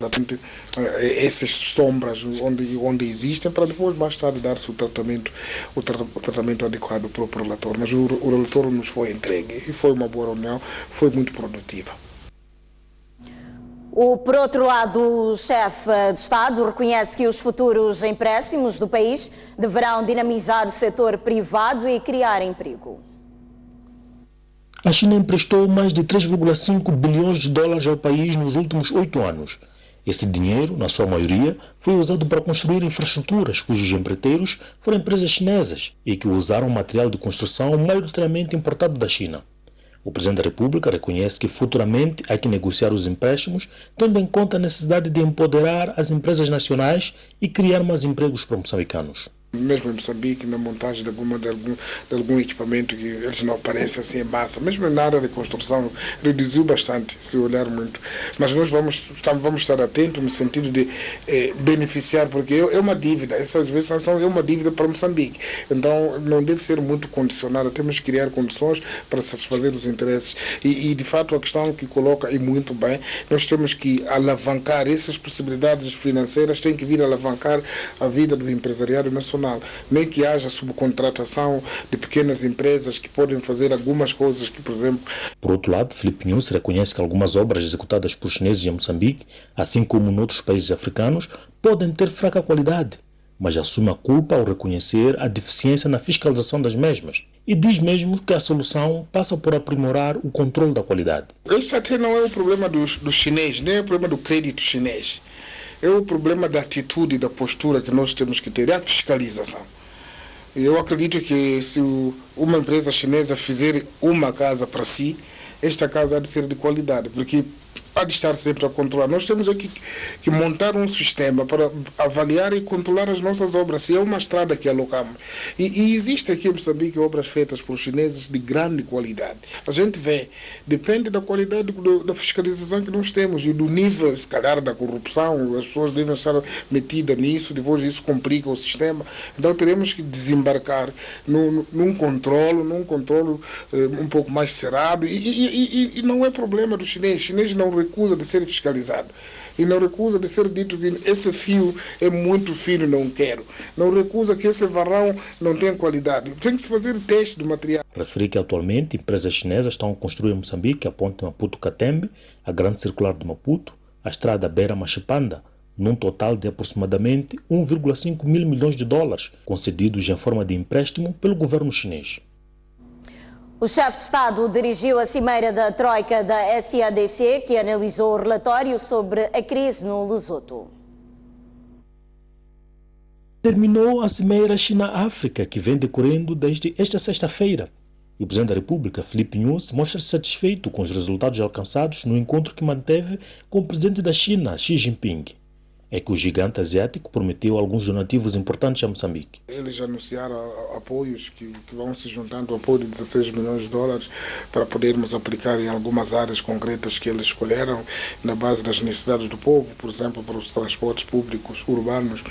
Exatamente, essas sombras onde existem, para depois mais tarde dar-se o tratamento adequado para o relator. Mas o relator nos foi entregue e foi uma boa reunião, foi muito produtiva. Por outro lado, o chefe de Estado reconhece que os futuros empréstimos do país deverão dinamizar o setor privado e criar emprego. A China emprestou mais de 3,5 bilhões de dólares ao país nos últimos 8 anos. Esse dinheiro, na sua maioria, foi usado para construir infraestruturas cujos empreiteiros foram empresas chinesas e que usaram material de construção maioritariamente importado da China. O Presidente da República reconhece que futuramente há que negociar os empréstimos, tendo em conta a necessidade de empoderar as empresas nacionais e criar mais empregos para moçambicanos. Mesmo em Moçambique, na montagem de algum equipamento que eles não aparecem assim em massa, mesmo na área de construção, reduziu bastante, se olhar muito. Mas nós vamos estar atentos no sentido de beneficiar, porque é uma dívida, essas vezes é uma dívida para Moçambique. Então não deve ser muito condicionada, temos que criar condições para satisfazer os interesses. E de fato a questão que coloca, e muito bem, nós temos que alavancar essas possibilidades financeiras, tem que vir alavancar a vida do empresariado nacional. Nem que haja subcontratação de pequenas empresas que podem fazer algumas coisas que, por exemplo... Por outro lado, Filipe Nunes reconhece que algumas obras executadas por chineses em Moçambique, assim como noutros países africanos, podem ter fraca qualidade, mas assume a culpa ao reconhecer a deficiência na fiscalização das mesmas e diz mesmo que a solução passa por aprimorar o controle da qualidade. Este até não é o problema do chinês, nem é o problema do crédito chinês. É o problema da atitude e da postura que nós temos que ter, é a fiscalização. Eu acredito que se uma empresa chinesa fizer uma casa para si, esta casa há de ser de qualidade, porque há de estar sempre a controlar. Nós temos aqui que montar um sistema para avaliar e controlar as nossas obras, se é uma estrada que alocamos. E existe aqui em Moçambique obras feitas por chineses de grande qualidade. A gente vê, depende da qualidade da fiscalização que nós temos e do nível, se calhar, da corrupção. As pessoas devem estar metidas nisso, depois isso complica o sistema. Então teremos que desembarcar num controlo um pouco mais cerrado. E não é problema do chinês. O chinês não recusa de ser fiscalizado e não recusa de ser dito que esse fio é muito fino, não quero. Não recusa que esse varão não tem qualidade. Tem que se fazer teste do material. Referi que atualmente empresas chinesas estão a construir em Moçambique a ponte Maputo-Catembe, a Grande Circular de Maputo, a estrada Beira-Machipanda, num total de aproximadamente 1,5 mil milhões de dólares, concedidos em forma de empréstimo pelo governo chinês. O chefe de Estado dirigiu a cimeira da Troika da SADC, que analisou o relatório sobre a crise no Lesoto. Terminou a cimeira China-África, que vem decorrendo desde esta sexta-feira. E o Presidente da República, Filipe Nunes, mostra-se satisfeito com os resultados alcançados no encontro que manteve com o presidente da China, Xi Jinping. É que o gigante asiático prometeu alguns donativos importantes a Moçambique. Eles anunciaram apoios que vão se juntando, apoio de 16 milhões de dólares para podermos aplicar em algumas áreas concretas que eles escolheram, na base das necessidades do povo, por exemplo, para os transportes públicos urbanos,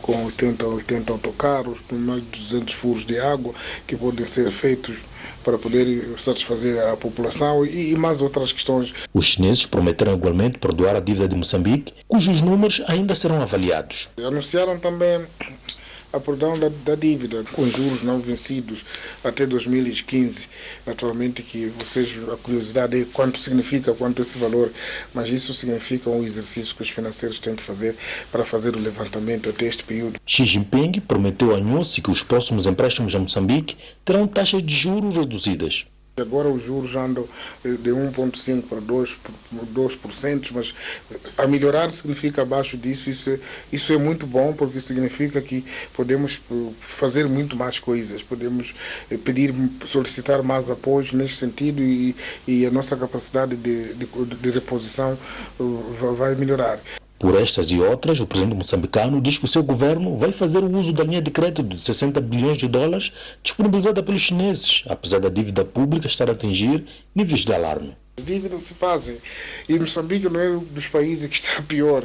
com 80 autocarros, com mais de 200 furos de água que podem ser feitos para poder satisfazer a população e mais outras questões. Os chineses prometeram igualmente perdoar a dívida de Moçambique, cujos números ainda serão avaliados. Anunciaram também a perdão da dívida com juros não vencidos até 2015. Naturalmente que a curiosidade é quanto esse valor, mas isso significa um exercício que os financeiros têm que fazer para fazer o levantamento até este período. Xi Jinping prometeu a Nunes que os próximos empréstimos a Moçambique terão taxas de juros reduzidas. Agora os juros andam de 1,5% para 2%, mas a melhorar significa abaixo disso. Isso é muito bom, porque significa que podemos fazer muito mais coisas, podemos solicitar mais apoios nesse sentido e a nossa capacidade de reposição vai melhorar. Por estas e outras, o presidente moçambicano diz que o seu governo vai fazer o uso da linha de crédito de 60 bilhões de dólares disponibilizada pelos chineses, apesar da dívida pública estar a atingir níveis de alarme. As dívidas se fazem e Moçambique não é um dos países que está pior.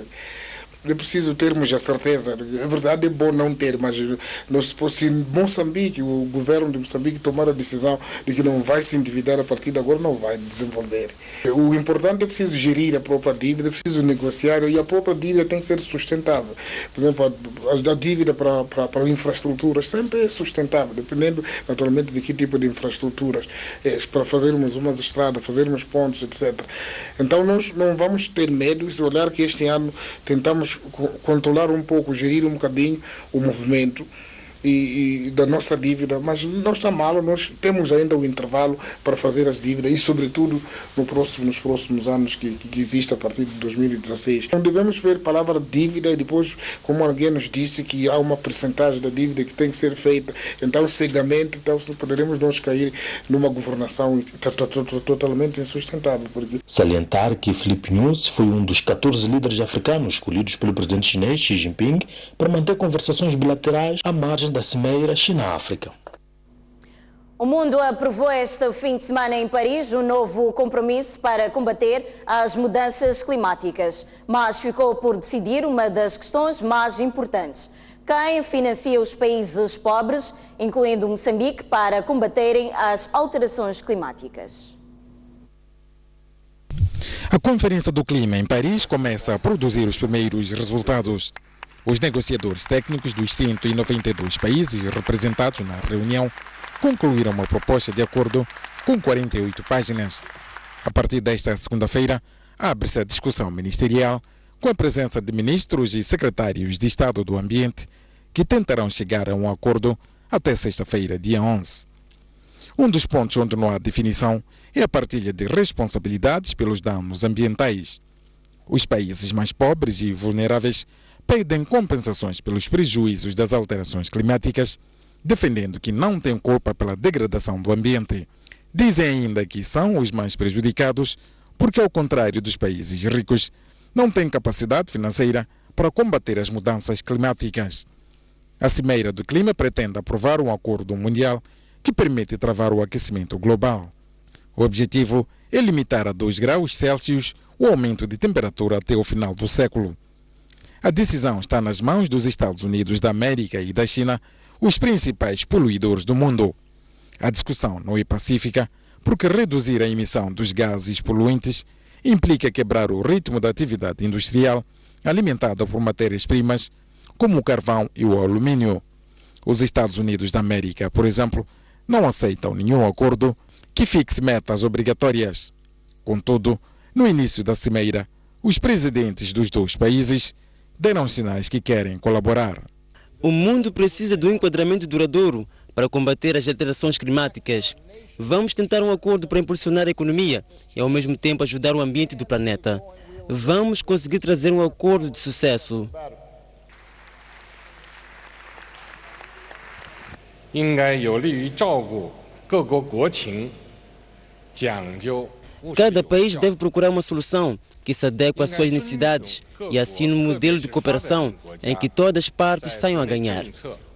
é preciso termos a certeza. É verdade, é bom não ter, mas se Moçambique, o governo de Moçambique tomar a decisão de que não vai se endividar a partir de agora, não vai desenvolver. O importante é preciso gerir a própria dívida, é preciso negociar, e a própria dívida tem que ser sustentável. Por exemplo, a dívida para infraestruturas sempre é sustentável, dependendo naturalmente de que tipo de infraestruturas, para fazermos umas estradas, fazermos pontes, etc. Então nós não vamos ter medo de olhar que este ano tentamos controlar um pouco, gerir um bocadinho o movimento e da nossa dívida, mas não está mal, nós temos ainda o intervalo para fazer as dívidas e, sobretudo, nos próximos anos que existe a partir de 2016. Não devemos ver a palavra dívida e depois, como alguém nos disse, que há uma percentagem da dívida que tem que ser feita, então cegamente, então poderemos nós cair numa governação totalmente insustentável. Salientar que Filipe Nyusi foi um dos 14 líderes africanos escolhidos pelo presidente chinês Xi Jinping para manter conversações bilaterais à margem da cimeira China-África. O mundo aprovou este fim de semana em Paris um novo compromisso para combater as mudanças climáticas, mas ficou por decidir uma das questões mais importantes: quem financia os países pobres, incluindo Moçambique, para combaterem as alterações climáticas. A Conferência do Clima em Paris começa a produzir os primeiros resultados. Os negociadores técnicos dos 192 países representados na reunião concluíram uma proposta de acordo com 48 páginas. A partir desta segunda-feira, abre-se a discussão ministerial com a presença de ministros e secretários de Estado do Ambiente que tentarão chegar a um acordo até sexta-feira, dia 11. Um dos pontos onde não há definição é a partilha de responsabilidades pelos danos ambientais. Os países mais pobres e vulneráveis pedem compensações pelos prejuízos das alterações climáticas, defendendo que não têm culpa pela degradação do ambiente. Dizem ainda que são os mais prejudicados porque, ao contrário dos países ricos, não têm capacidade financeira para combater as mudanças climáticas. A Cimeira do Clima pretende aprovar um acordo mundial que permite travar o aquecimento global. O objetivo é limitar a 2 graus Celsius o aumento de temperatura até o final do século. A decisão está nas mãos dos Estados Unidos da América e da China, os principais poluidores do mundo. A discussão não é pacífica porque reduzir a emissão dos gases poluentes implica quebrar o ritmo da atividade industrial alimentada por matérias-primas como o carvão e o alumínio. Os Estados Unidos da América, por exemplo, não aceitam nenhum acordo que fixe metas obrigatórias. Contudo, no início da cimeira, os presidentes dos 2 países deram sinais que querem colaborar. O mundo precisa de um enquadramento duradouro para combater as alterações climáticas. Vamos tentar um acordo para impulsionar a economia e, ao mesmo tempo, ajudar o ambiente do planeta. Vamos conseguir trazer um acordo de sucesso. Cada país deve procurar uma solução que se adeque às suas necessidades e assine um modelo de cooperação em que todas as partes saiam a ganhar.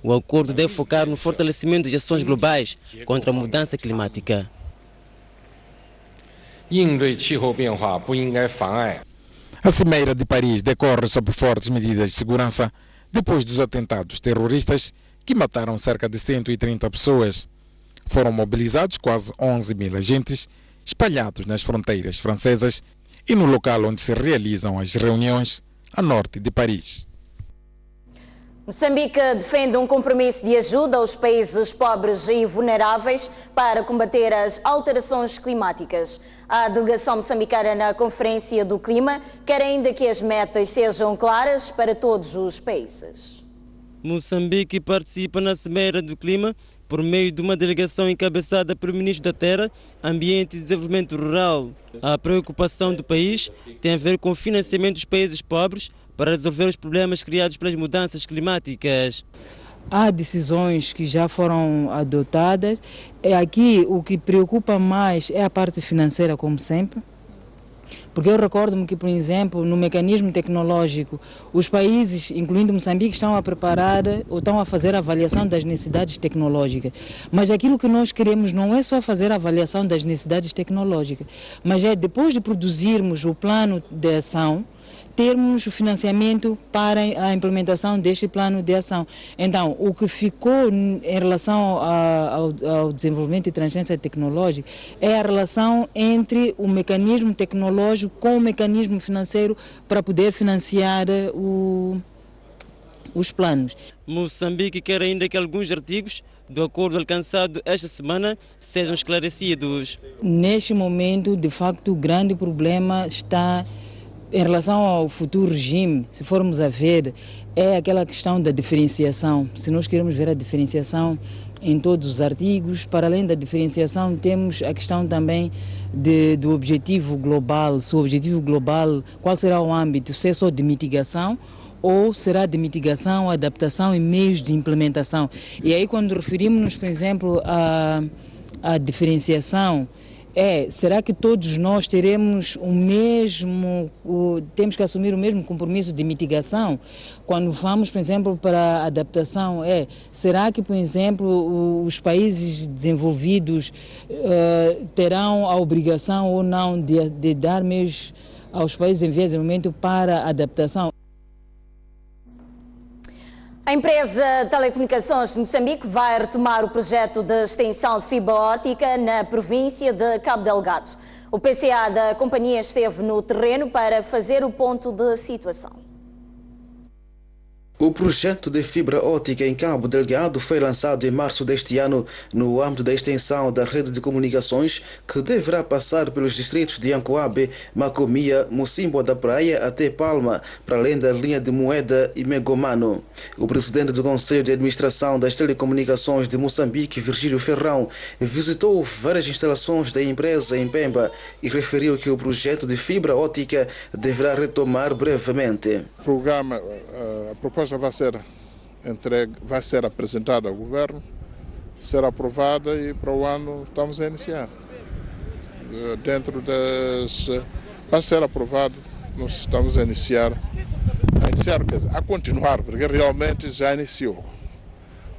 O acordo deve focar no fortalecimento das ações globais contra a mudança climática. A Cimeira de Paris decorre sob fortes medidas de segurança depois dos atentados terroristas que mataram cerca de 130 pessoas. Foram mobilizados quase 11 mil agentes espalhados nas fronteiras francesas e no local onde se realizam as reuniões, a norte de Paris. Moçambique defende um compromisso de ajuda aos países pobres e vulneráveis para combater as alterações climáticas. A delegação moçambicana na Conferência do Clima quer ainda que as metas sejam claras para todos os países. Moçambique participa na Cimeira do Clima por meio de uma delegação encabeçada pelo Ministro da Terra, Ambiente e Desenvolvimento Rural. A preocupação do país tem a ver com o financiamento dos países pobres para resolver os problemas criados pelas mudanças climáticas. Há decisões que já foram adotadas. Aqui o que preocupa mais é a parte financeira, como sempre. Porque eu recordo-me que, por exemplo, no mecanismo tecnológico, os países, incluindo Moçambique, estão a preparar ou estão a fazer a avaliação das necessidades tecnológicas. Mas aquilo que nós queremos não é só fazer a avaliação das necessidades tecnológicas, mas é depois de produzirmos o plano de ação, termos financiamento para a implementação deste plano de ação. Então, o que ficou em relação ao desenvolvimento e transferência tecnológica é a relação entre o mecanismo tecnológico com o mecanismo financeiro para poder financiar os planos. Moçambique quer ainda que alguns artigos do acordo alcançado esta semana sejam esclarecidos. Neste momento, de facto, o grande problema está em relação ao futuro regime. Se formos a ver, é aquela questão da diferenciação. Se nós queremos ver a diferenciação em todos os artigos, para além da diferenciação, temos a questão também do objetivo global. Se o objetivo global, qual será o âmbito? Se é só de mitigação ou será de mitigação, adaptação e meios de implementação. E aí, quando referimos-nos, por exemplo, à diferenciação, será que todos nós teremos temos que assumir o mesmo compromisso de mitigação? Quando vamos, por exemplo, para a adaptação, será que, por exemplo, os países desenvolvidos terão a obrigação ou não de dar meios aos países em vias de desenvolvimento para a adaptação? A empresa de telecomunicações de Moçambique vai retomar o projeto de extensão de fibra óptica na província de Cabo Delgado. O PCA da companhia esteve no terreno para fazer o ponto de situação. O projeto de fibra óptica em Cabo Delgado foi lançado em março deste ano no âmbito da extensão da rede de comunicações que deverá passar pelos distritos de Ancoabe, Macomia, Mocimboa da Praia até Palma, para além da linha de Moeda e Megomano. O presidente do Conselho de Administração das Telecomunicações de Moçambique, Virgílio Ferrão, visitou várias instalações da empresa em Pemba e referiu que o projeto de fibra óptica deverá retomar brevemente. A proposta vai ser apresentada ao governo, será aprovada e para o ano estamos a iniciar. Vai ser aprovado, nós estamos a continuar, porque realmente já iniciou.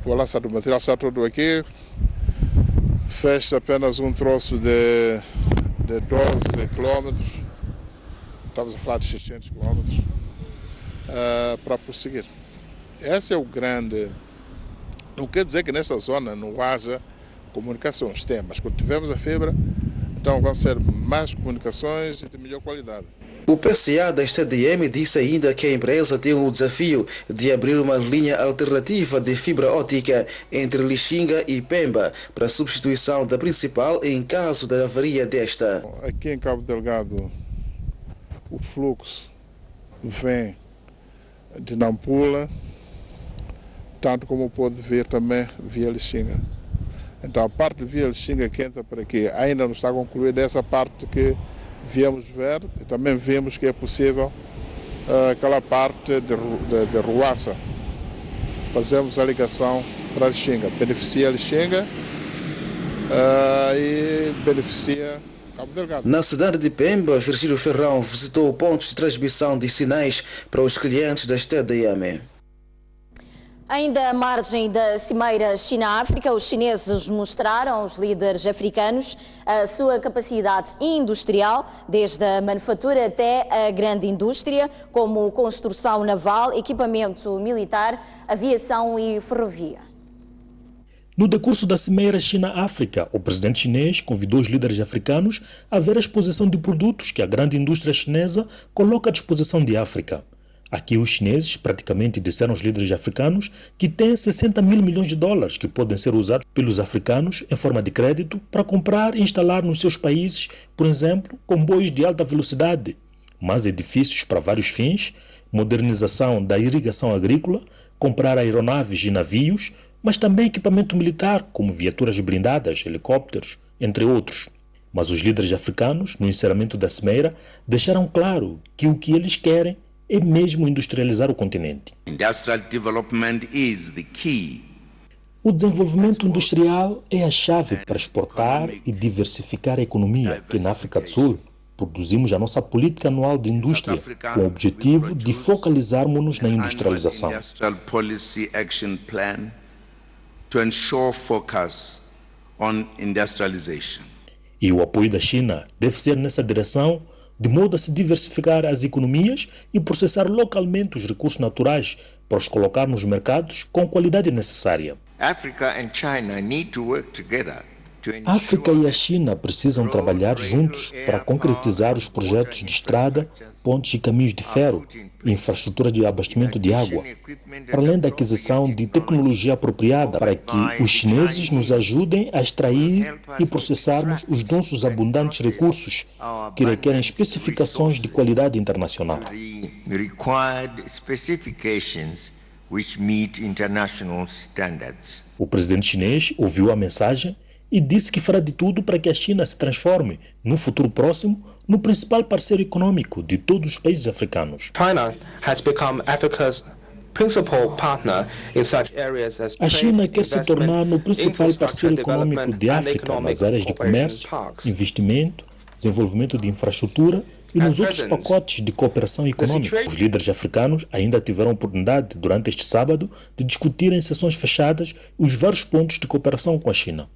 O lançar do material está tudo aqui, fecha apenas um troço de 12 quilômetros, estamos a falar de 600 quilômetros. Para prosseguir. Esse é o grande. Não quer dizer que nesta zona não haja comunicações, tem, mas quando tivermos a fibra, então vão ser mais comunicações e de melhor qualidade. O PCA da STDM disse ainda que a empresa tem o desafio de abrir uma linha alternativa de fibra óptica entre Lixinga e Pemba para substituição da principal em caso da avaria desta. Aqui em Cabo Delgado, o fluxo vem de Nampula, tanto como pode ver também via Lixinga. Então a parte de via Lixinga que entra para aqui ainda não está concluída, essa parte que viemos ver e também vemos que é possível aquela parte de Ruaça. Fazemos a ligação para Lixinga, beneficia Lixinga e beneficia Cabo Delgado. Na cidade de Pemba, Virgílio Ferrão visitou pontos de transmissão de sinais para os clientes da STDM. Ainda à margem da Cimeira China-África, os chineses mostraram aos líderes africanos a sua capacidade industrial, desde a manufatura até a grande indústria, como construção naval, equipamento militar, aviação e ferrovia. No decurso da Cimeira China-África, o presidente chinês convidou os líderes africanos a ver a exposição de produtos que a grande indústria chinesa coloca à disposição de África. Aqui os chineses praticamente disseram aos líderes africanos que têm 60 mil milhões de dólares que podem ser usados pelos africanos em forma de crédito para comprar e instalar nos seus países, por exemplo, comboios de alta velocidade, mais edifícios para vários fins, modernização da irrigação agrícola, comprar aeronaves e navios, mas também equipamento militar, como viaturas blindadas, helicópteros, entre outros. Mas os líderes africanos, no encerramento da cimeira, deixaram claro que o que eles querem é mesmo industrializar o continente. Industrial development is the key. O desenvolvimento industrial é a chave para exportar e diversificar a economia, que na África do Sul produzimos a nossa política anual de indústria, com o objetivo de focalizarmos-nos na industrialização. To ensure focus on industrialization. E o apoio da China deve ser nessa direção, de modo a se diversificar as economias e processar localmente os recursos naturais para os colocar nos mercados com a qualidade necessária. Africa and China need to work together. A África e a China precisam trabalhar juntos para concretizar os projetos de estrada, pontes e caminhos de ferro, infraestrutura de abastecimento de água, para além da aquisição de tecnologia apropriada para que os chineses nos ajudem a extrair e processarmos os nossos abundantes recursos que requerem especificações de qualidade internacional. O presidente chinês ouviu a mensagem e disse que fará de tudo para que a China se transforme, no futuro próximo, no principal parceiro econômico de todos os países africanos. A China quer se tornar no principal parceiro econômico de África nas áreas de comércio, investimento, desenvolvimento de infraestrutura e nos outros pacotes de cooperação econômica. Os líderes africanos ainda tiveram a oportunidade, durante este sábado, de discutir em sessões fechadas os vários pontos de cooperação com a China.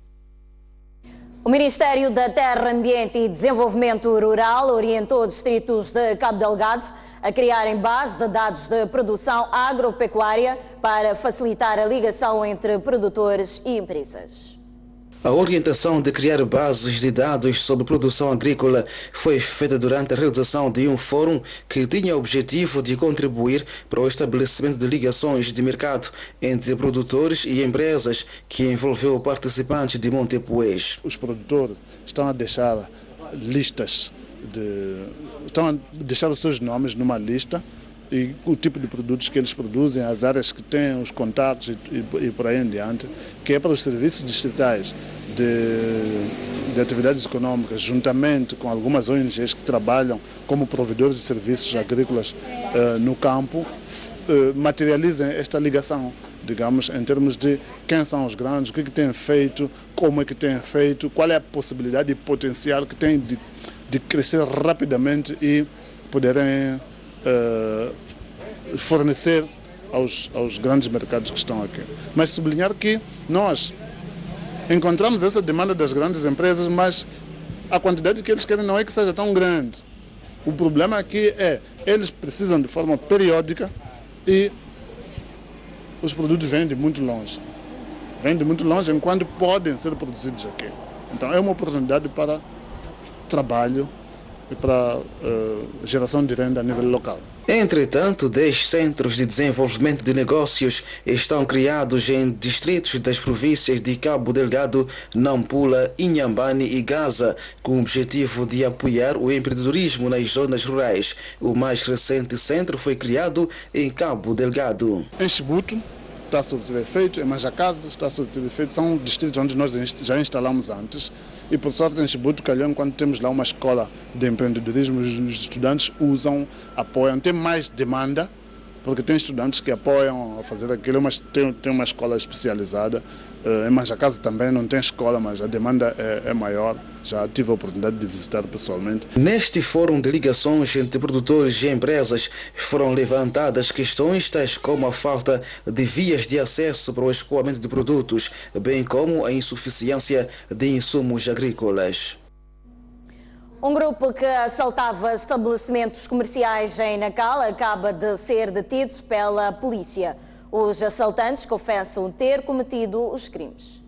O Ministério da Terra, Ambiente e Desenvolvimento Rural orientou distritos de Cabo Delgado a criarem base de dados de produção agropecuária para facilitar a ligação entre produtores e empresas. A orientação de criar bases de dados sobre produção agrícola foi feita durante a realização de um fórum que tinha o objetivo de contribuir para o estabelecimento de ligações de mercado entre produtores e empresas, que envolveu participantes de Montepuez. Os produtores estão a deixar listas, estão a deixar os seus nomes numa lista e o tipo de produtos que eles produzem, as áreas que têm, os contatos e por aí em diante, que é para os serviços distritais de atividades econômicas, juntamente com algumas ONGs que trabalham como provedores de serviços agrícolas no campo, materializem esta ligação, digamos, em termos de quem são os grandes, o que têm feito, como é que têm feito, qual é a possibilidade e potencial que têm de crescer rapidamente e poderem fornecer aos grandes mercados que estão aqui. Mas sublinhar que nós encontramos essa demanda das grandes empresas, mas a quantidade que eles querem não é que seja tão grande. O problema aqui eles precisam de forma periódica e os produtos vêm de muito longe. Vêm de muito longe enquanto podem ser produzidos aqui. Então é uma oportunidade para trabalho e para geração de renda a nível local. Entretanto, 10 centros de desenvolvimento de negócios estão criados em distritos das províncias de Cabo Delgado, Nampula, Inhambane e Gaza, com o objetivo de apoiar o empreendedorismo nas zonas rurais. O mais recente centro foi criado em Cabo Delgado. Em Chibuto está a surtir efeito, em Majacase está a surtir efeito, são distritos onde nós já instalamos antes. E por sorte em Chibuto, calhou, enquanto temos lá uma escola de empreendedorismo, os estudantes usam, apoiam, tem mais demanda, porque tem estudantes que apoiam a fazer aquilo, mas tem uma escola especializada. Em Majacase também não tem escola, mas a demanda é maior. Já tive a oportunidade de visitar pessoalmente. Neste fórum de ligações entre produtores e empresas foram levantadas questões tais como a falta de vias de acesso para o escoamento de produtos, bem como a insuficiência de insumos agrícolas. Um grupo que assaltava estabelecimentos comerciais em Nacal acaba de ser detido pela polícia. Os assaltantes confessam ter cometido os crimes.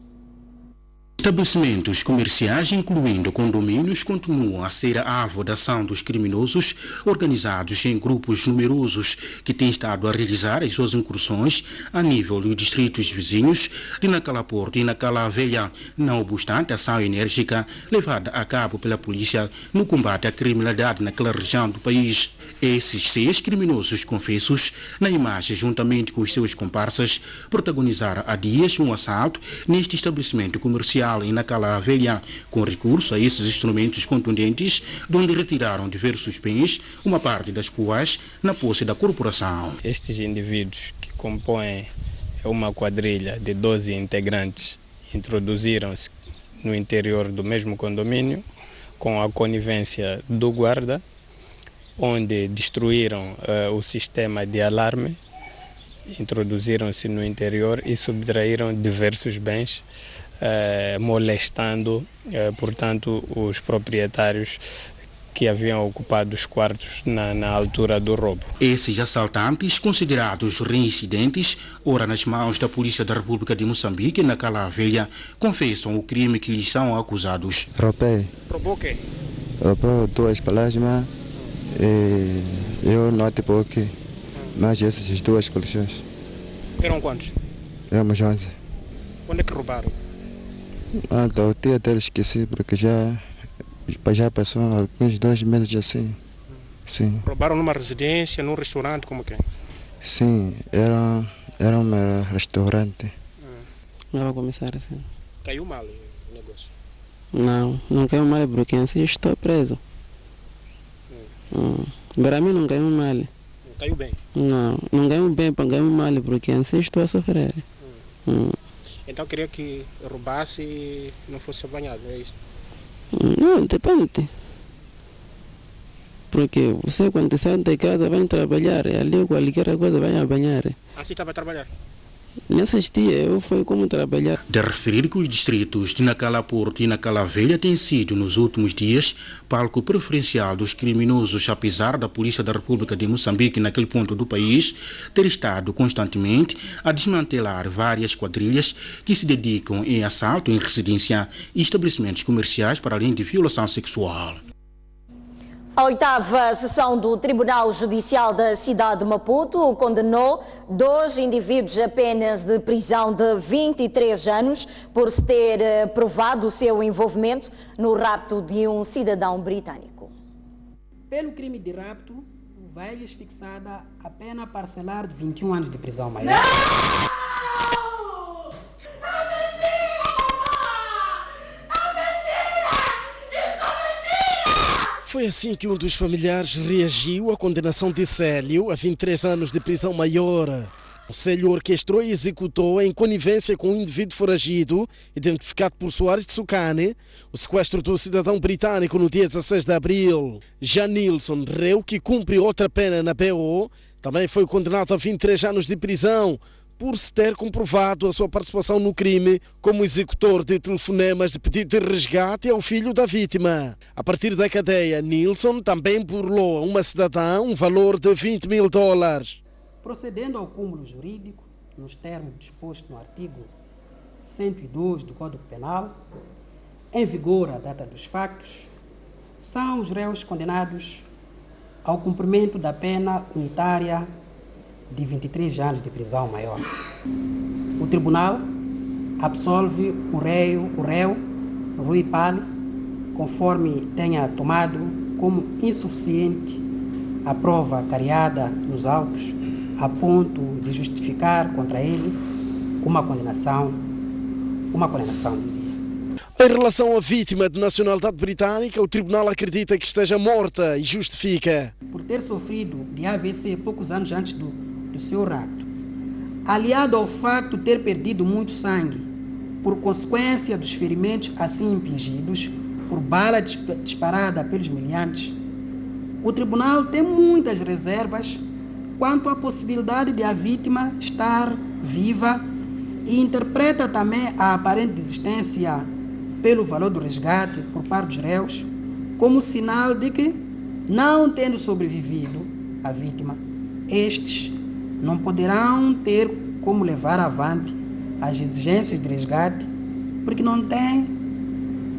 Estabelecimentos comerciais, incluindo condomínios, continuam a ser alvo da ação dos criminosos organizados em grupos numerosos que têm estado a realizar as suas incursões a nível dos distritos vizinhos de Nacala Porto e Nacala Velha, não obstante a ação enérgica levada a cabo pela polícia no combate à criminalidade naquela região do país. Esses 6 criminosos confessos, na imagem juntamente com os seus comparsas, protagonizaram há dias um assalto neste estabelecimento comercial em Nacala Velha, com recurso a esses instrumentos contundentes, onde retiraram diversos bens, uma parte das quais na posse da corporação. Estes indivíduos, que compõem uma quadrilha de 12 integrantes, introduziram-se no interior do mesmo condomínio, com a conivência do guarda, onde destruíram o sistema de alarme, introduziram-se no interior e subtraíram diversos bens, molestando, portanto, os proprietários que haviam ocupado os quartos na altura do roubo. Esses assaltantes, considerados reincidentes, ora nas mãos da Polícia da República de Moçambique, na Cala Velha, confessam o crime que lhes são acusados. Roubei. Roubou o quê? Roubou 2 plasmas e eu não te pouquei. Mas essas 2 coleções. Eram quantos? Éramos 11. Onde é que roubaram? O dia dele esqueci, porque já passou alguns 2 meses assim. Sim. Roubaram numa residência, num restaurante, como que é? Sim, era um restaurante. Não vai começar assim. Caiu mal o negócio? Não caiu mal porque assim estou preso. Para mim não caiu mal. Não caiu bem? Não caiu bem, para caiu mal porque assim estou a sofrer. Então queria que roubasse e não fosse apanhado, não é isso? Não, depende. Porque você quando sai de casa vai trabalhar, ali qualquer coisa vai apanhar. Assim estava a trabalhar? Nessas dias eu fui como trabalhar. De referir que os distritos de Nacala Porto e Nacala Velha têm sido, nos últimos dias, palco preferencial dos criminosos, apesar da Polícia da República de Moçambique, naquele ponto do país, ter estado constantemente a desmantelar várias quadrilhas que se dedicam em assalto em residência e estabelecimentos comerciais, para além de violação sexual. A 8ª sessão do Tribunal Judicial da cidade de Maputo condenou 2 indivíduos a penas de prisão de 23 anos por se ter provado o seu envolvimento no rapto de um cidadão britânico. Pelo crime de rapto, vai-lhes fixada a pena parcelar de 21 anos de prisão maior. Foi assim que um dos familiares reagiu à condenação de Célio a 23 anos de prisão maior. O Célio orquestrou e executou, em conivência com um indivíduo foragido, identificado por Soares de Sucane, o sequestro do cidadão britânico no dia 16 de abril. Já Nilson Reu, que cumpre outra pena na BO, também foi condenado a 23 anos de prisão, por se ter comprovado a sua participação no crime como executor de telefonemas de pedido de resgate ao filho da vítima. A partir da cadeia, Nilson também burlou a uma cidadã um valor de $20.000. Procedendo ao cúmulo jurídico, nos termos dispostos no artigo 102 do Código Penal, em vigor à data dos factos, são os réus condenados ao cumprimento da pena unitária de 23 anos de prisão maior. O tribunal absolve o réu Rui Pali, conforme tenha tomado como insuficiente a prova cariada nos autos, a ponto de justificar contra ele uma condenação, dizia. Em relação à vítima de nacionalidade britânica, o tribunal acredita que esteja morta e justifica. Por ter sofrido de AVC poucos anos antes do seu rapto, aliado ao facto de ter perdido muito sangue por consequência dos ferimentos assim infligidos por bala disparada pelos meliantes, o tribunal tem muitas reservas quanto à possibilidade de a vítima estar viva e interpreta também a aparente desistência pelo valor do resgate por parte dos réus como sinal de que, não tendo sobrevivido a vítima, estes não poderão ter como levar avante as exigências de resgate, porque não têm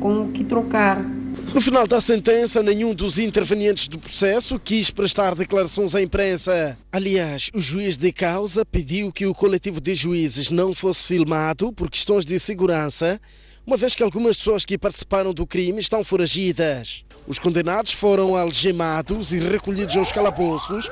com o que trocar. No final da sentença, nenhum dos intervenientes do processo quis prestar declarações à imprensa. Aliás, o juiz de causa pediu que o coletivo de juízes não fosse filmado por questões de segurança, uma vez que algumas pessoas que participaram do crime estão foragidas. Os condenados foram algemados e recolhidos aos calabouços.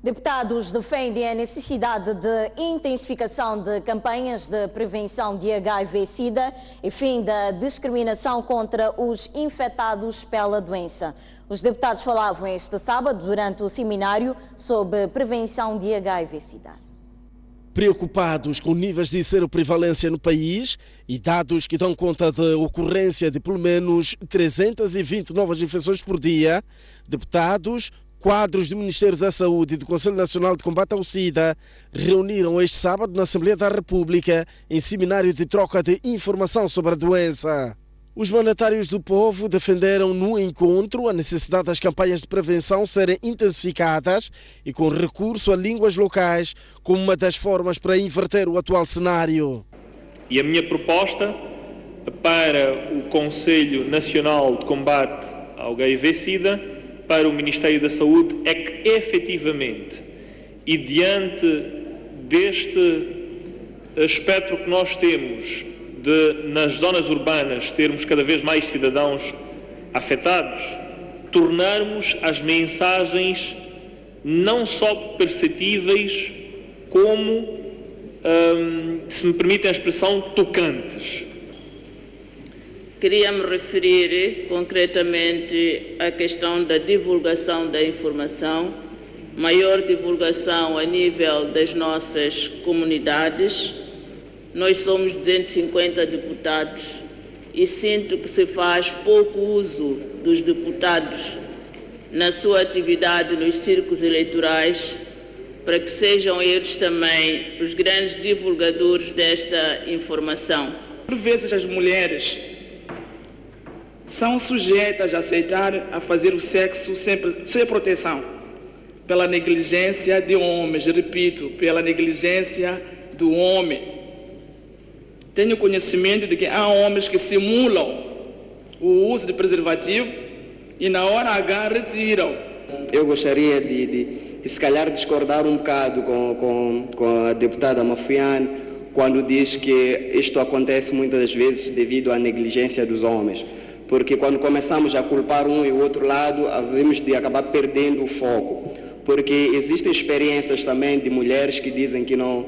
Deputados defendem a necessidade de intensificação de campanhas de prevenção de HIV-Sida e fim da discriminação contra os infectados pela doença. Os deputados falavam este sábado durante o seminário sobre prevenção de HIV-Sida. Preocupados com níveis de seroprevalência no país e dados que dão conta da ocorrência de pelo menos 320 novas infecções por dia, deputados Quadros do Ministério da Saúde e do Conselho Nacional de Combate ao SIDA reuniram este sábado na Assembleia da República em seminário de troca de informação sobre a doença. Os mandatários do povo defenderam no encontro a necessidade das campanhas de prevenção serem intensificadas e com recurso a línguas locais como uma das formas para inverter o atual cenário. E a minha proposta para o Conselho Nacional de Combate ao HIV-Sida, para o Ministério da Saúde, é que efetivamente, e diante deste espectro que nós temos de, nas zonas urbanas, termos cada vez mais cidadãos afetados, tornarmos as mensagens não só perceptíveis, como, se me permitem a expressão, tocantes. Queria me referir concretamente à questão da divulgação da informação, maior divulgação a nível das nossas comunidades. Nós somos 250 deputados e sinto que se faz pouco uso dos deputados na sua atividade nos círculos eleitorais, para que sejam eles também os grandes divulgadores desta informação. Por vezes as mulheres são sujeitas a aceitar a fazer o sexo sem proteção, pela negligência de homens, repito, pela negligência do homem. Tenho conhecimento de que há homens que simulam o uso de preservativo e na hora H retiram. Eu gostaria de se calhar discordar um bocado com a deputada Mafiane quando diz que isto acontece muitas das vezes devido à negligência dos homens. Porque quando começamos a culpar um e o outro lado, havemos de acabar perdendo o foco. Porque existem experiências também de mulheres que dizem que não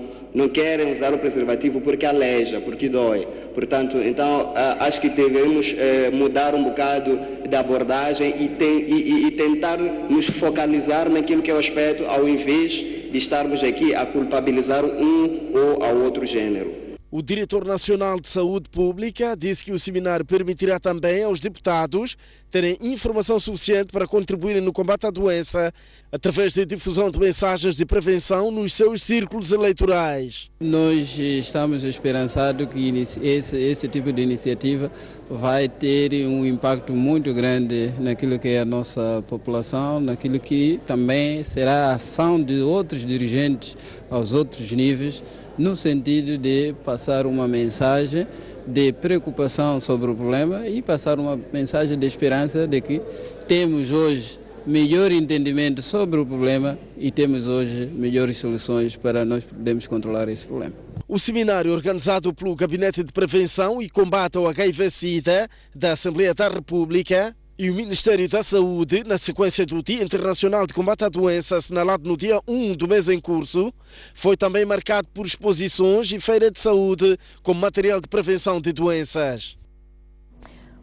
querem usar o preservativo porque aleija, porque dói. Portanto, então, acho que devemos mudar um bocado da abordagem e tentar nos focalizar naquilo que é o aspecto, ao invés de estarmos aqui a culpabilizar um ou ao outro gênero. O diretor nacional de saúde pública disse que o seminário permitirá também aos deputados terem informação suficiente para contribuírem no combate à doença através da difusão de mensagens de prevenção nos seus círculos eleitorais. Nós estamos esperançados que esse tipo de iniciativa vai ter um impacto muito grande naquilo que é a nossa população, naquilo que também será a ação de outros dirigentes aos outros níveis, no sentido de passar uma mensagem de preocupação sobre o problema e passar uma mensagem de esperança de que temos hoje melhor entendimento sobre o problema e temos hoje melhores soluções para nós podermos controlar esse problema. O seminário organizado pelo Gabinete de Prevenção e Combate ao HIV-Sida da Assembleia da República e o Ministério da Saúde, na sequência do Dia Internacional de Combate à Doença, assinalado no dia 1 do mês em curso, foi também marcado por exposições e feira de saúde com material de prevenção de doenças.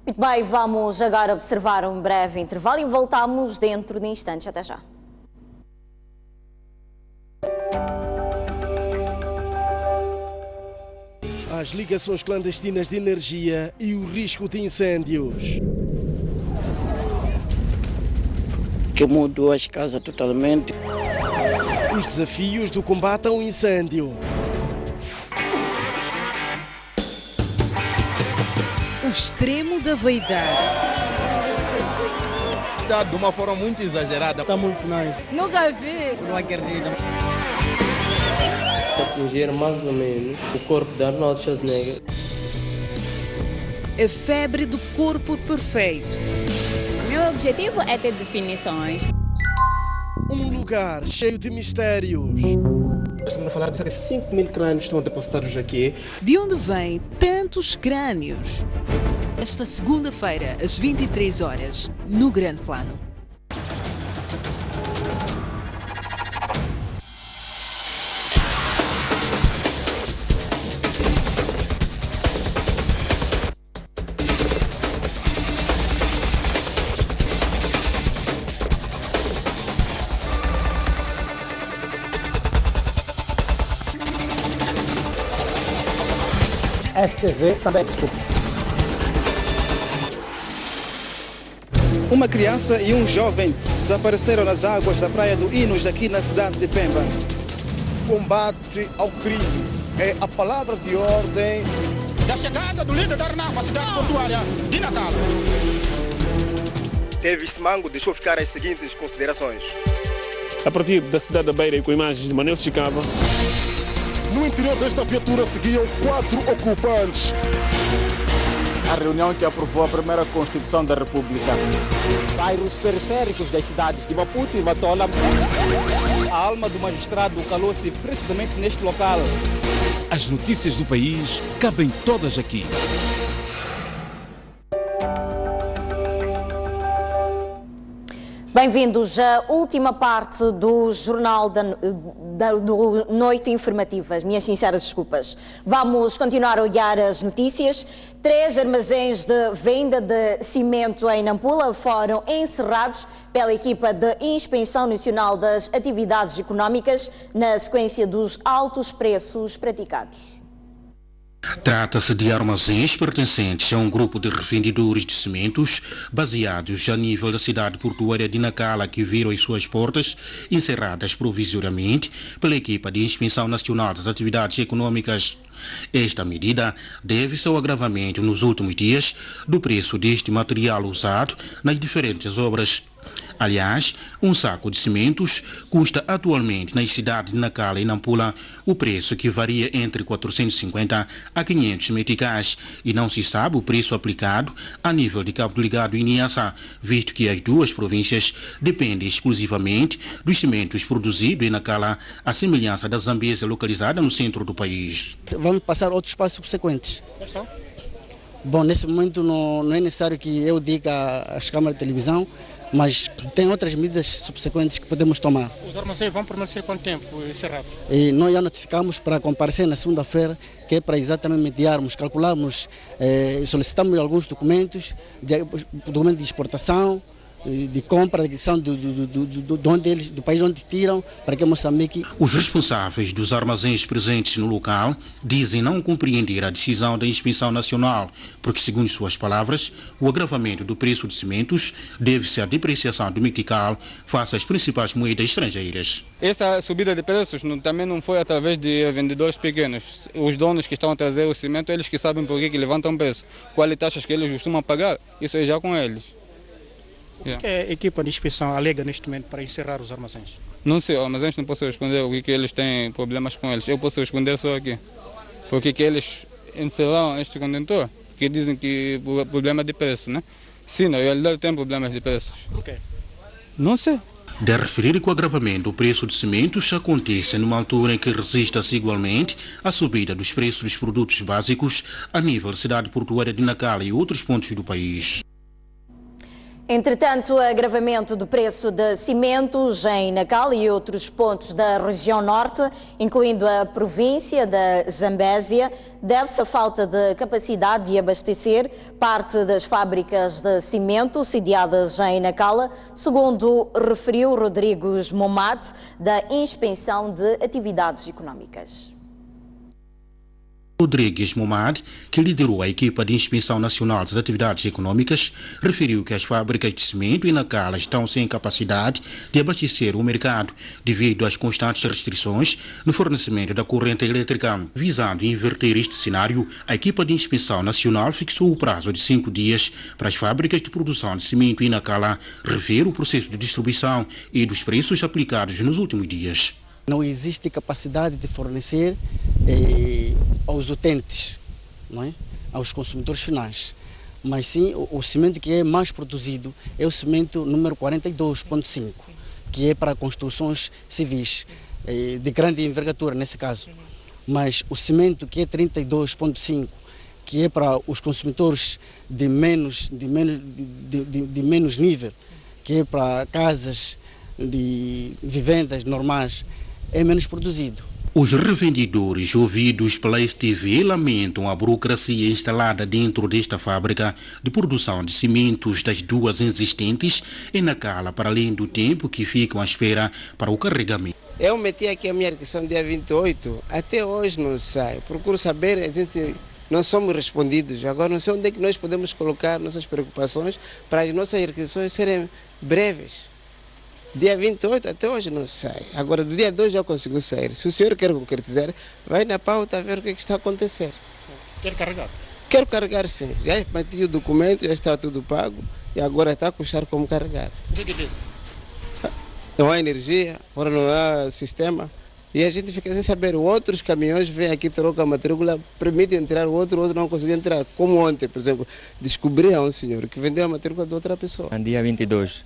Muito bem, vamos agora observar um breve intervalo e voltamos dentro de instantes. Até já. As ligações clandestinas de energia e o risco de incêndios. Que mudou as casas totalmente. Os desafios do combate ao incêndio. O extremo da vaidade. Está de uma forma muito exagerada. Está muito nice. Nunca vi. Não acredito. Atingir mais ou menos o corpo de Arnold Schwarzenegger. A febre do corpo perfeito. Meu objetivo é ter definições. Um lugar cheio de mistérios. Estamos a falar de 5.000 crânios que estão depositados aqui. De onde vêm tantos crânios? Esta segunda-feira, às 23 horas, no Grande Plano. STV também, desculpa. Uma criança e um jovem desapareceram nas águas da praia do Inos, aqui na cidade de Pemba. Combate ao crime é a palavra de ordem da chegada do líder da RNAP à cidade portuária de Nacala. Davis Simango deixou ficar as seguintes considerações. A partir da cidade da Beira e com imagens de Manuel Chicava. No interior desta viatura seguiam 4 ocupantes. A reunião que aprovou a primeira Constituição da República. Bairros periféricos das cidades de Maputo e Matola. A alma do magistrado calou-se precisamente neste local. As notícias do país cabem todas aqui. Bem-vindos à última parte do Jornal do Noite Informativas. Minhas sinceras desculpas. Vamos continuar a olhar as notícias. 3 armazéns de venda de cimento em Nampula foram encerrados pela equipa de Inspeção Nacional das Atividades Económicas na sequência dos altos preços praticados. Trata-se de armazéns pertencentes a um grupo de revendedores de cimentos baseados a nível da cidade portuária de Nacala, que viram as suas portas encerradas provisoriamente pela equipa de Inspeção Nacional das Atividades Econômicas. Esta medida deve-se ao agravamento nos últimos dias do preço deste material usado nas diferentes obras. Aliás, um saco de cimentos custa atualmente nas cidades de Nacala e Nampula o preço que varia entre 450 a 500 meticais e não se sabe o preço aplicado a nível de Cabo Delgado e Niassa, visto que as duas províncias dependem exclusivamente dos cimentos produzidos em Nacala, à semelhança da Zambésia localizada no centro do país. Vamos passar outros passos subsequentes. Bom, nesse momento não é necessário que eu diga às câmaras de televisão, mas tem outras medidas subsequentes que podemos tomar. Os armazéns vão permanecer quanto tempo encerrados? E nós já notificamos para comparecer na segunda-feira, que é para exatamente mediarmos, calcularmos, solicitamos alguns documentos, documento de exportação, de compra, de aquisição do país onde tiram, para que Moçambique... Os responsáveis dos armazéns presentes no local dizem não compreender a decisão da Inspeção Nacional, porque, segundo suas palavras, o agravamento do preço de cimentos deve-se à depreciação do metical face às principais moedas estrangeiras. Essa subida de preços também não foi através de vendedores pequenos. Os donos que estão a trazer o cimento, eles que sabem por que levantam preço. Quais taxas que eles costumam pagar, isso é já com eles. O que a equipa de inspeção alega neste momento para encerrar os armazéns? Não sei, os armazéns não posso responder o que eles têm problemas com eles. Eu posso responder só aqui. Porque que eles encerraram este contentor? Porque dizem que o problema é de preço, né? Sim, na realidade tem problemas de preços. Por quê? Não sei. De referir que o agravamento do preço de cimentos acontece numa altura em que resiste-se igualmente a subida dos preços dos produtos básicos a nível da cidade portuária de Nacala e outros pontos do país. Entretanto, o agravamento do preço de cimentos em Nacala e outros pontos da região norte, incluindo a província da Zambésia, deve-se à falta de capacidade de abastecer parte das fábricas de cimento sediadas em Nacala, segundo referiu Rodrigues Momad, da Inspeção de Atividades Económicas. Rodrigues Momad, que liderou a equipa de Inspeção Nacional das Atividades Econômicas, referiu que as fábricas de cimento em Nacala estão sem capacidade de abastecer o mercado devido às constantes restrições no fornecimento da corrente elétrica. Visando inverter este cenário, a equipa de Inspeção Nacional fixou o prazo de 5 dias para as fábricas de produção de cimento em Nacala rever o processo de distribuição e dos preços aplicados nos últimos dias. Não existe capacidade de fornecer aos utentes, não é? Aos consumidores finais. Mas sim, o cimento que é mais produzido é o cimento número 42.5, que é para construções civis, de grande envergadura nesse caso. Mas o cimento que é 32.5, que é para os consumidores de menos nível, que é para casas de vivendas normais, é menos produzido. Os revendedores ouvidos pela STV lamentam a burocracia instalada dentro desta fábrica de produção de cimentos das duas existentes em Nacala, para além do tempo que ficam à espera para o carregamento. Eu meti aqui a minha requisição dia 28, até hoje não sai. Procuro saber, a gente não somos respondidos. Agora não sei onde é que nós podemos colocar nossas preocupações para as nossas requisições serem breves. Dia 28 até hoje não sai. Agora do dia 2 já conseguiu sair. Se o senhor quer concretizar, vai na pauta ver o que está a acontecer. Quer carregar? Quero carregar sim. Já meti o documento, já está tudo pago e agora está a custar como carregar. O que diz? Não há energia, agora não há sistema. E a gente fica sem saber. Outros caminhões vêm aqui, trocam a matrícula, permitem entrar, o outro não conseguiu entrar. Como ontem, por exemplo, descobri a um senhor que vendeu a matrícula de outra pessoa. Dia 22.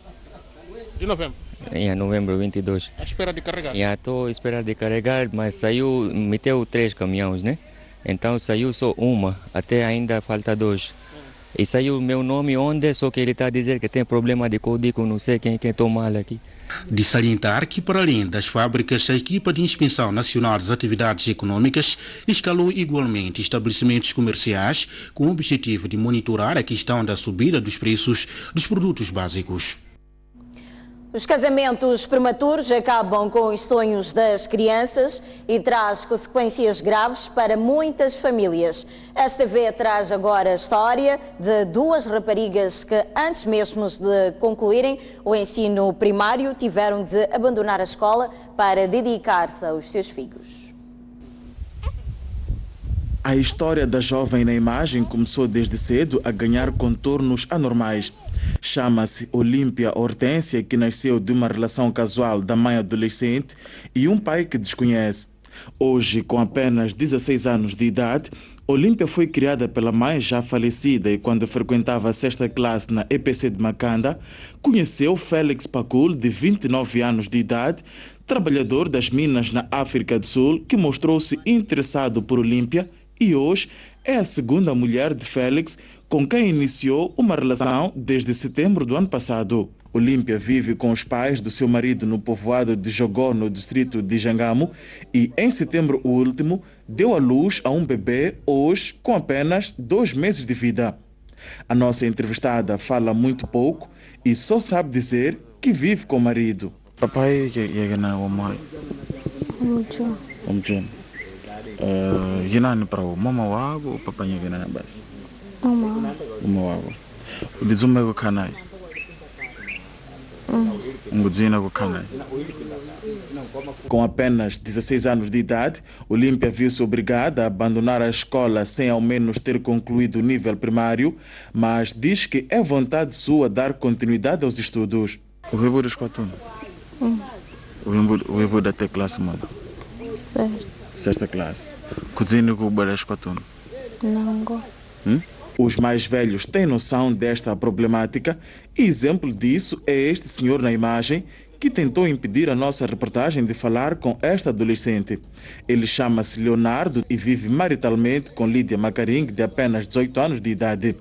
De novembro? Novembro 22. À espera de carregar? Estou à espera de carregar, mas meteu 3 caminhões, né? Então saiu só uma, até ainda falta 2. E saiu o meu nome onde, só que ele está a dizer que tem problema de código, não sei quem está mal aqui. De salientar que, para além das fábricas, a equipa de Inspeção Nacional das Atividades Econômicas escalou igualmente estabelecimentos comerciais com o objetivo de monitorar a questão da subida dos preços dos produtos básicos. Os casamentos prematuros acabam com os sonhos das crianças e traz consequências graves para muitas famílias. A STV traz agora a história de 2 raparigas que, antes mesmo de concluírem o ensino primário, tiveram de abandonar a escola para dedicar-se aos seus filhos. A história da jovem na imagem começou desde cedo a ganhar contornos anormais. Chama-se Olímpia Hortência, que nasceu de uma relação casual da mãe adolescente e um pai que desconhece. Hoje, com apenas 16 anos de idade, Olímpia foi criada pela mãe já falecida e quando frequentava a 6ª classe na EPC de Macanda, conheceu Félix Pacul, de 29 anos de idade, trabalhador das minas na África do Sul, que mostrou-se interessado por Olímpia e hoje é a segunda mulher de Félix, com quem iniciou uma relação desde setembro do ano passado. Olímpia vive com os pais do seu marido no povoado de Jogó, no distrito de Jangamo, e em setembro último deu à luz a um bebê, hoje com apenas 2 meses de vida. A nossa entrevistada fala muito pouco e só sabe dizer que vive com o marido. Papai é na mãe. Ginani para o mama wago, papai é na base. Uma wago. O dizume go kanai. Com apenas 16 anos de idade, Olímpia viu-se obrigada a abandonar a escola sem ao menos ter concluído o nível primário, mas diz que é vontade sua dar continuidade aos estudos. O rebo dos 4 anos? O rebo da classe, mano? Sexta classe. Cozinha com o balé 4 anos? Não. Os mais velhos têm noção desta problemática e exemplo disso é este senhor na imagem que tentou impedir a nossa reportagem de falar com esta adolescente. Ele chama-se Leonardo e vive maritalmente com Lídia Macaring, de apenas 18 anos de idade.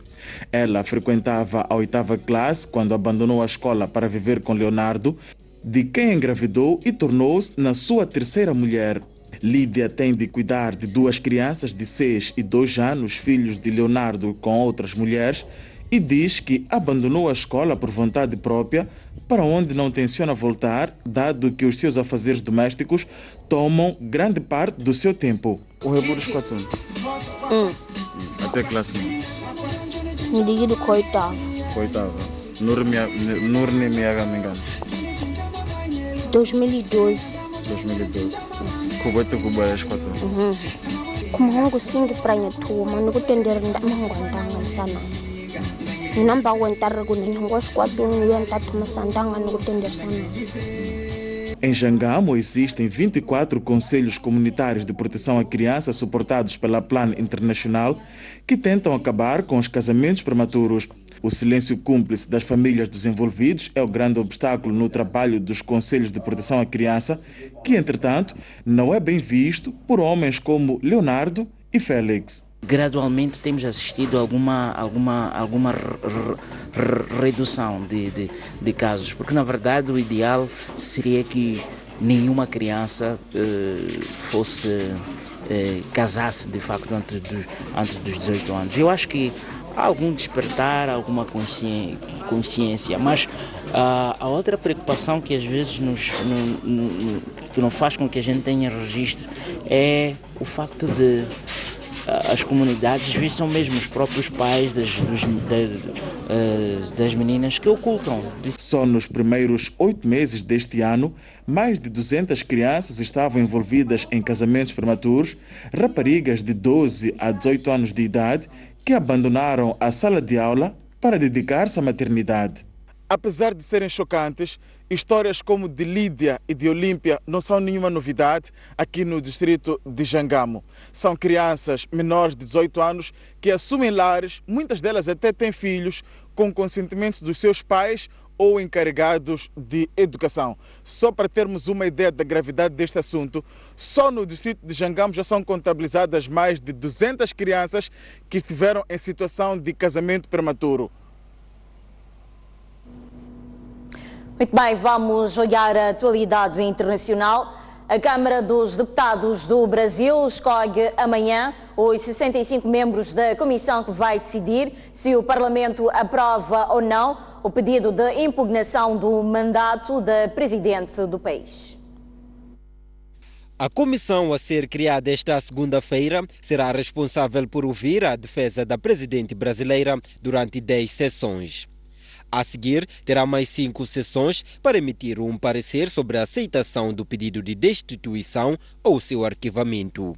Ela frequentava a 8ª classe quando abandonou a escola para viver com Leonardo, de quem engravidou e tornou-se na sua 3ª mulher. Lídia tem de cuidar de 2 crianças de 6 e 2 anos, filhos de Leonardo com outras mulheres, e diz que abandonou a escola por vontade própria, para onde não tenciona voltar, dado que os seus afazeres domésticos tomam grande parte do seu tempo. O rebo dos 4 anos? Até classe Me digo com 8ª. 8ª. Nurne me haga me engano. 2012. 2012. Kubato kubayas 4 anos. Como algo sinto para a tua, mas não entender ainda não sana. Não para aguentar com nenhum gosto 4 anos e entrar uma santanga não entender sana. Em Jangamo existem 24 conselhos comunitários de proteção à criança suportados pela Plan Internacional que tentam acabar com os casamentos prematuros. O silêncio cúmplice das famílias dos envolvidos é o grande obstáculo no trabalho dos conselhos de proteção à criança, que, entretanto, não é bem visto por homens como Leonardo e Félix. Gradualmente temos assistido a alguma redução de casos, porque na verdade o ideal seria que nenhuma criança casasse de facto antes dos 18 anos. Eu acho que há algum despertar, alguma consciência, mas a outra preocupação que às vezes que não faz com que a gente tenha registro é o facto de as comunidades, às vezes são mesmo os próprios pais das meninas que ocultam. Só nos primeiros 8 meses deste ano, mais de 200 crianças estavam envolvidas em casamentos prematuros, raparigas de 12 a 18 anos de idade que abandonaram a sala de aula para dedicar-se à maternidade. Apesar de serem chocantes, histórias como de Lídia e de Olímpia não são nenhuma novidade aqui no distrito de Jangamo. São crianças menores de 18 anos que assumem lares, muitas delas até têm filhos, com consentimento dos seus pais ou encarregados de educação. Só para termos uma ideia da gravidade deste assunto, só no distrito de Jangamo já são contabilizadas mais de 200 crianças que estiveram em situação de casamento prematuro. Muito bem, vamos olhar a atualidade internacional. A Câmara dos Deputados do Brasil escolhe amanhã os 65 membros da comissão que vai decidir se o Parlamento aprova ou não o pedido de impugnação do mandato da presidente do país. A comissão a ser criada esta segunda-feira será responsável por ouvir a defesa da presidente brasileira durante 10 sessões. A seguir, terá mais 5 sessões para emitir um parecer sobre a aceitação do pedido de destituição ou seu arquivamento.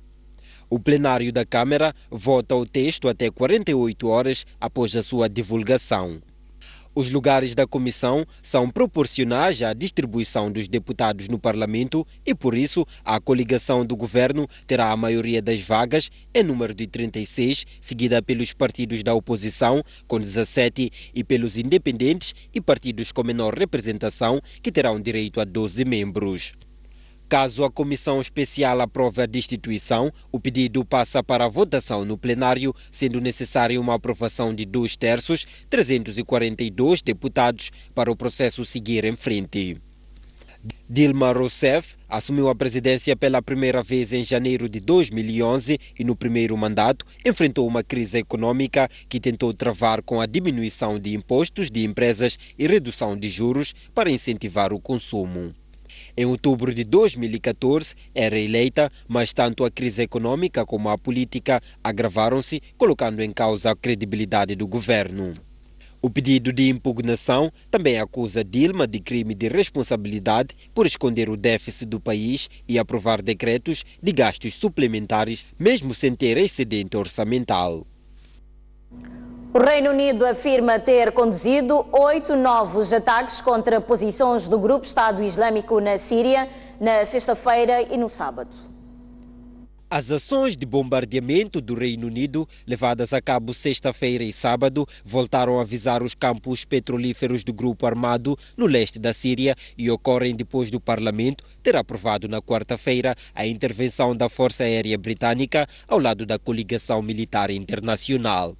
O plenário da Câmara vota o texto até 48 horas após a sua divulgação. Os lugares da comissão são proporcionais à distribuição dos deputados no Parlamento e, por isso, a coligação do governo terá a maioria das vagas, em número de 36, seguida pelos partidos da oposição, com 17, e pelos independentes e partidos com menor representação, que terão direito a 12 membros. Caso a Comissão Especial aprove a destituição, o pedido passa para a votação no plenário, sendo necessária uma aprovação de 2/3, 342 deputados, para o processo seguir em frente. Dilma Rousseff assumiu a presidência pela primeira vez em janeiro de 2011 e no primeiro mandato enfrentou uma crise econômica que tentou travar com a diminuição de impostos de empresas e redução de juros para incentivar o consumo. Em outubro de 2014, era eleita, mas tanto a crise econômica como a política agravaram-se, colocando em causa a credibilidade do governo. O pedido de impugnação também acusa Dilma de crime de responsabilidade por esconder o déficit do país e aprovar decretos de gastos suplementares, mesmo sem ter excedente orçamental. O Reino Unido afirma ter conduzido 8 novos ataques contra posições do grupo Estado Islâmico na Síria na sexta-feira e no sábado. As ações de bombardeamento do Reino Unido, levadas a cabo sexta-feira e sábado, voltaram a visar os campos petrolíferos do grupo armado no leste da Síria e ocorrem depois do Parlamento ter aprovado na quarta-feira a intervenção da Força Aérea Britânica ao lado da coligação militar internacional.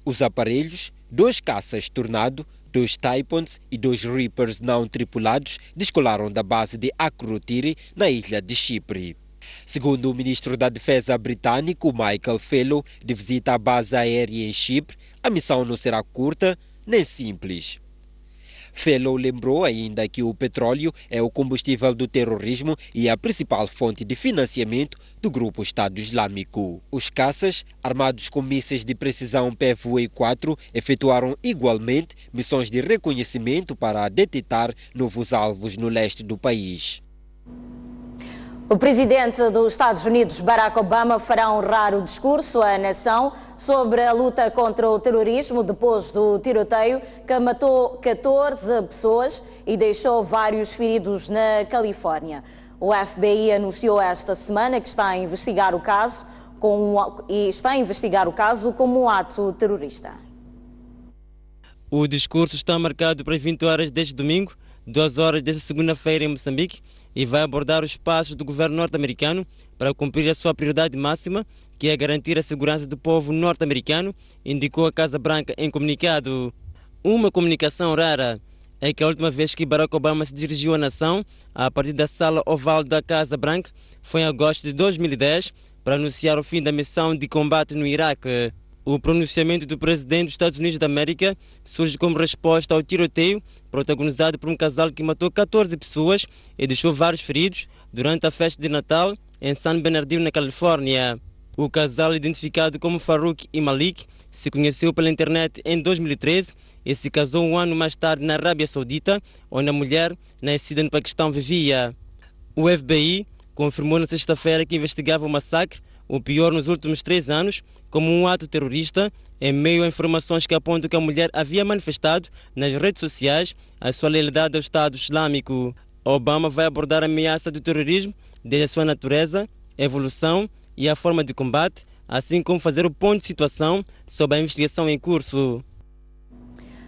Os aparelhos, 2 caças Tornado, 2 Typhoons e 2 Reapers não tripulados descolaram da base de Akrotiri, na ilha de Chipre. Segundo o ministro da Defesa britânico Michael Fellow, de visita à base aérea em Chipre, a missão não será curta nem simples. Fellow lembrou ainda que o petróleo é o combustível do terrorismo e a principal fonte de financiamento do grupo Estado Islâmico. Os caças, armados com mísseis de precisão PVE-4, efetuaram igualmente missões de reconhecimento para detectar novos alvos no leste do país. O presidente dos Estados Unidos, Barack Obama, fará um raro discurso à nação sobre a luta contra o terrorismo depois do tiroteio que matou 14 pessoas e deixou vários feridos na Califórnia. O FBI anunciou esta semana que está a investigar o caso como um ato terrorista. O discurso está marcado para as 20 horas deste domingo, 2 horas desta segunda-feira em Moçambique, e vai abordar os passos do governo norte-americano para cumprir a sua prioridade máxima, que é garantir a segurança do povo norte-americano, indicou a Casa Branca em comunicado. Uma comunicação rara é que a última vez que Barack Obama se dirigiu à nação, a partir da sala oval da Casa Branca, foi em agosto de 2010, para anunciar o fim da missão de combate no Iraque. O pronunciamento do presidente dos Estados Unidos da América surge como resposta ao tiroteio protagonizado por um casal que matou 14 pessoas e deixou vários feridos durante a festa de Natal em San Bernardino, na Califórnia. O casal, identificado como Farouk e Malik, se conheceu pela internet em 2013 e se casou um ano mais tarde na Arábia Saudita, onde a mulher, nascida no Paquistão, vivia. O FBI confirmou na sexta-feira que investigava o massacre, o pior nos últimos 3 anos, como um ato terrorista, em meio a informações que apontam que a mulher havia manifestado nas redes sociais a sua lealdade ao Estado Islâmico. Obama vai abordar a ameaça do terrorismo desde a sua natureza, evolução e a forma de combate, assim como fazer o ponto de situação sobre a investigação em curso.